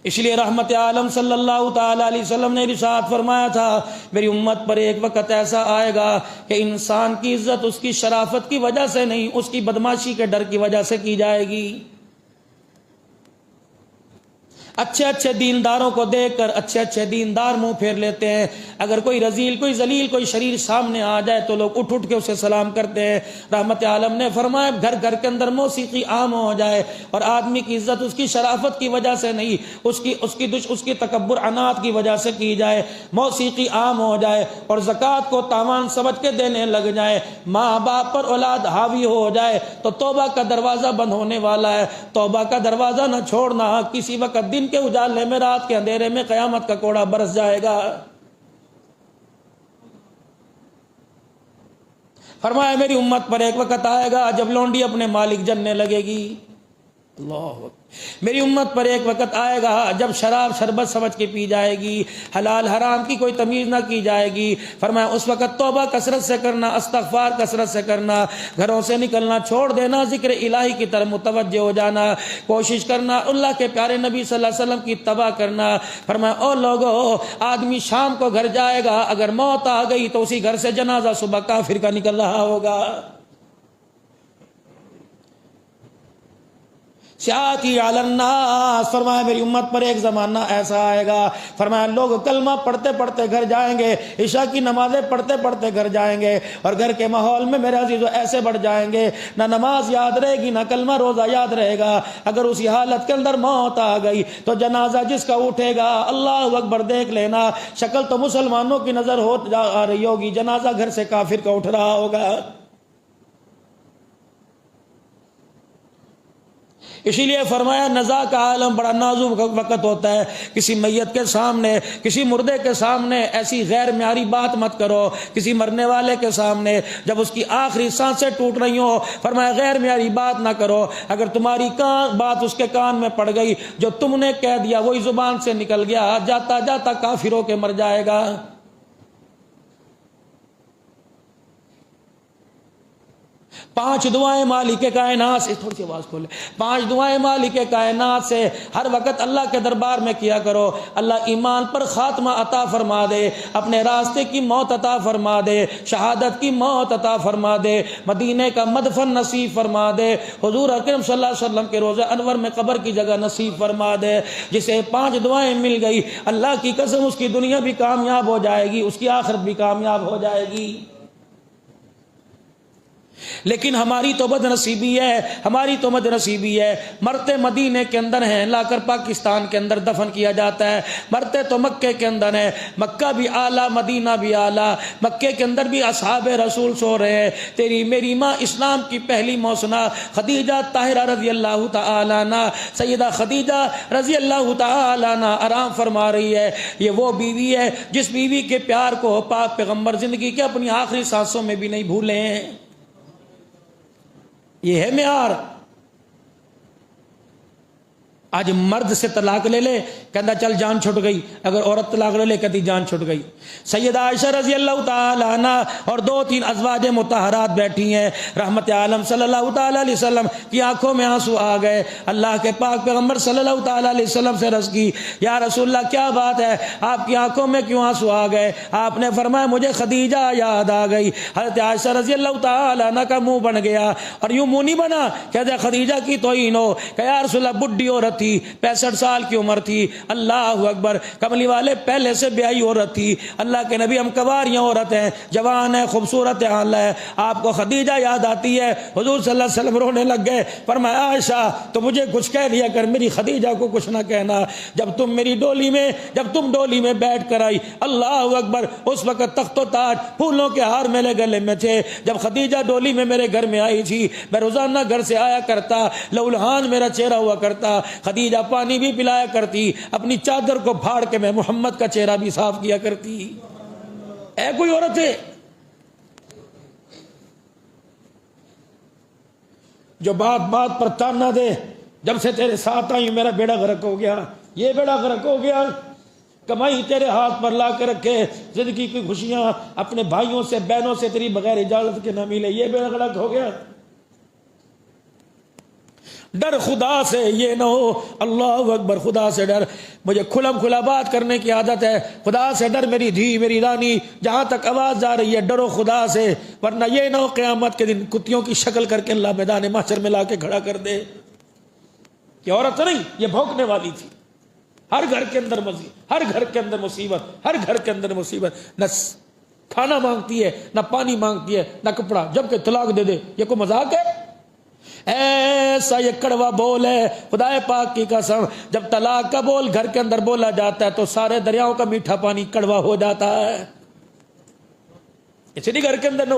اس لیے رحمت عالم صلی اللہ تعالی علیہ وسلم نے ارشاد فرمایا تھا میری امت پر ایک وقت ایسا آئے گا کہ انسان کی عزت اس کی شرافت کی وجہ سے نہیں، اس کی بدماشی کے ڈر کی وجہ سے کی جائے گی۔ اچھے اچھے دینداروں کو دیکھ کر اچھے اچھے دیندار منہ پھیر لیتے ہیں، اگر کوئی رذیل، کوئی ذلیل، کوئی شریر سامنے آ جائے تو لوگ اٹھ اٹھ کے اسے سلام کرتے ہیں۔ رحمت عالم نے فرمایا گھر گھر کے اندر موسیقی عام ہو جائے اور آدمی کی عزت اس کی شرافت کی وجہ سے نہیں، اس کی تکبر عناد کی وجہ سے کی جائے، موسیقی عام ہو جائے اور زکوٰۃ کو تاوان سمجھ کے دینے لگ جائے، ماں باپ پر اولاد حاوی ہو جائے تو توبہ کا دروازہ بند ہونے والا ہے۔ توبہ کا دروازہ نہ چھوڑنا، کسی وقت دن کے اجالے میں، رات کے اندھیرے میں قیامت کا کوڑا برس جائے گا۔ فرمایا میری امت پر ایک وقت آئے گا جب لونڈی اپنے مالک جننے لگے گی۔ اللہ اکبر۔ میری امت پر ایک وقت آئے گا جب شراب شربت سمجھ کے پی جائے گی، حلال حرام کی کوئی تمیز نہ کی جائے گی۔ فرمایا اس وقت توبہ کثرت سے کرنا، استغفار کثرت سے کرنا، گھروں سے نکلنا چھوڑ دینا، ذکر الہی کی طرف متوجہ ہو جانا، کوشش کرنا اللہ کے پیارے نبی صلی اللہ علیہ وسلم کی اتباع کرنا۔ فرمایا او لوگو، آدمی شام کو گھر جائے گا، اگر موت آ گئی تو اسی گھر سے جنازہ صبح کافر کا نکل رہا ہوگا۔ سیاتی علی الناس، فرمایا میری امت پر ایک زمانہ ایسا آئے گا، فرمایا لوگ کلمہ پڑھتے پڑھتے گھر جائیں گے، عشاء کی نمازیں پڑھتے پڑھتے گھر جائیں گے، اور گھر کے ماحول میں میرے عزیزو ایسے بڑھ جائیں گے، نہ نماز یاد رہے گی، نہ کلمہ روزہ یاد رہے گا۔ اگر اسی حالت کے اندر موت آ گئی تو جنازہ جس کا اٹھے گا، اللہ اکبر، دیکھ لینا شکل تو مسلمانوں کی نظر آ رہی ہوگی، جنازہ گھر سے کافر کا اٹھ رہا ہوگا۔ اسی لیے فرمایا نزا کا عالم بڑا نازک وقت ہوتا ہے، کسی میت کے سامنے، کسی مردے کے سامنے ایسی غیر معیاری بات مت کرو، کسی مرنے والے کے سامنے جب اس کی آخری سانسیں ٹوٹ رہی ہوں، فرمایا غیر معیاری بات نہ کرو۔ اگر تمہاری بات اس کے کان میں پڑ گئی، جو تم نے کہہ دیا وہی زبان سے نکل گیا، جاتا جاتا کافر ہو کے مر جائے گا۔ 5 دعائیں مالک کائنات سے، تھوڑی سی آواز کھولے، 5 دعائیں مالک کائنات سے ہر وقت اللہ کے دربار میں کیا کرو۔ اللہ ایمان پر خاتمہ عطا فرما دے، اپنے راستے کی موت عطا فرما دے، شہادت کی موت عطا فرما دے، مدینے کا مدفن نصیب فرما دے، حضور اکرم صلی اللہ علیہ وسلم کے روضہ انور میں قبر کی جگہ نصیب فرما دے۔ جسے 5 دعائیں مل گئی، اللہ کی قسم اس کی دنیا بھی کامیاب ہو جائے گی، اس کی آخرت بھی کامیاب ہو جائے گی۔ لیکن ہماری تو بد نصیبی ہے، ہماری تو بد نصیبی ہے، مرتے مدینے کے اندر ہیں، لا کر پاکستان کے اندر دفن کیا جاتا ہے، مرتے تو مکے کے اندر ہیں، مکہ بھی اعلیٰ، مدینہ بھی اعلیٰ، مکے کے اندر بھی اصحاب رسول سو رہے ہیں۔ تیری میری ماں اسلام کی پہلی موسنا خدیجہ طاہرہ رضی اللہ تعالی عنہ، سیدہ خدیجہ رضی اللہ تعالی عنہ آرام فرما رہی ہے۔ یہ وہ بیوی ہے جس بیوی کے پیار کو پاک پیغمبر زندگی کے اپنی آخری سانسوں میں بھی نہیں بھولے ہیں۔ یہ ہے معیار۔ آج مرد سے طلاق لے لے کہتا چل جان چھٹ گئی، اگر عورت طلاق لے لے کہتی جان چھٹ گئی۔ سیدہ عائشہ رضی اللہ تعالی عنہ اور 2-3 ازواج مطہرات بیٹھی ہیں، رحمت عالم صلی اللہ تعالی علیہ وسلم کی آنکھوں میں آنسو آ گئے۔ اللہ کے پاک پیغمبر صلی اللہ تعالی علیہ وسلم سے عرض کی، یا رسول اللہ کیا بات ہے، آپ کی آنکھوں میں کیوں آنسو آ گئے؟ آپ نے فرمایا مجھے خدیجہ یاد آ گئی۔ حضرت عائشہ رضی اللہ تعالی عنہ کا منہ بن گیا، اور یوں منہ نہیں بنا کہ خدیجہ کی توہین ہو، کہ یا رسول اللہ بڈھی عورت تھی، 65 سال کی عمر تھی، اللہ اکبر، کملی والے پہلے سے بیاہی عورت تھی، اللہ کے نبی ہم کواری عورت ہیں، جوان ہے، خوبصورت حال ہے، آپ کو خدیجہ یاد آتی ہے؟ حضور صلی اللہ علیہ وسلم رونے لگ گئے، فرمایا عائشہ تو مجھے کچھ کہہ دیا کر، میری خدیجہ کو کچھ نہ کہنا۔ جب تم ڈولی میں بیٹھ کر آئی، اللہ اکبر، اس وقت تخت و تاج پھولوں کے ہار میرے گلے میں تھے۔ جب خدیجہ ڈولی میں میرے گھر میں آئی تھی، میں روزانہ گھر سے آیا کرتا، لولہان میرا چہرہ ہوا کرتا، خدیجہ پانی بھی پلایا کرتی، اپنی چادر کو پھاڑ کے میں محمد کا چہرہ بھی صاف کیا کرتی۔ اے کوئی عورت ہے جو بات بات پر تانا دے، جب سے تیرے ساتھ آئی میرا بیڑا غرق ہو گیا، یہ بیڑا غرق ہو گیا، کمائی تیرے ہاتھ پر لا کے رکھے، زندگی کی خوشیاں اپنے بھائیوں سے بہنوں سے تیری بغیر اجازت کے نہ ملے، یہ بیڑا غرق ہو گیا۔ ڈر خدا سے یہ نہ ہو. اللہ اکبر. خدا سے ڈر. مجھے کھلم کھلا بات کرنے کی عادت ہے. خدا سے ڈر میری دھی میری رانی. جہاں تک آواز جا رہی ہے ڈرو خدا سے، ورنہ یہ نہ ہو قیامت کے دن کتیوں کی شکل کر کے اللہ میدان محشر میں لا کے کھڑا کر دے. یہ عورت نہیں، یہ بھونکنے والی تھی. ہر گھر کے اندر مصیبت، ہر گھر کے اندر مصیبت، ہر گھر کے اندر مصیبت. نہ کھانا مانگتی ہے، نہ پانی مانگتی ہے، نہ کپڑا، جبکہ طلاق دے دے. یہ کوئی مذاق ہے؟ ایسا یہ کڑوا بول ہے. خدا پاک کی قسم، جب طلاق کا بول گھر کے اندر بولا جاتا ہے تو سارے دریاؤں کا میٹھا پانی کڑوا ہو جاتا ہے. اس لیے گھر کے اندر نہ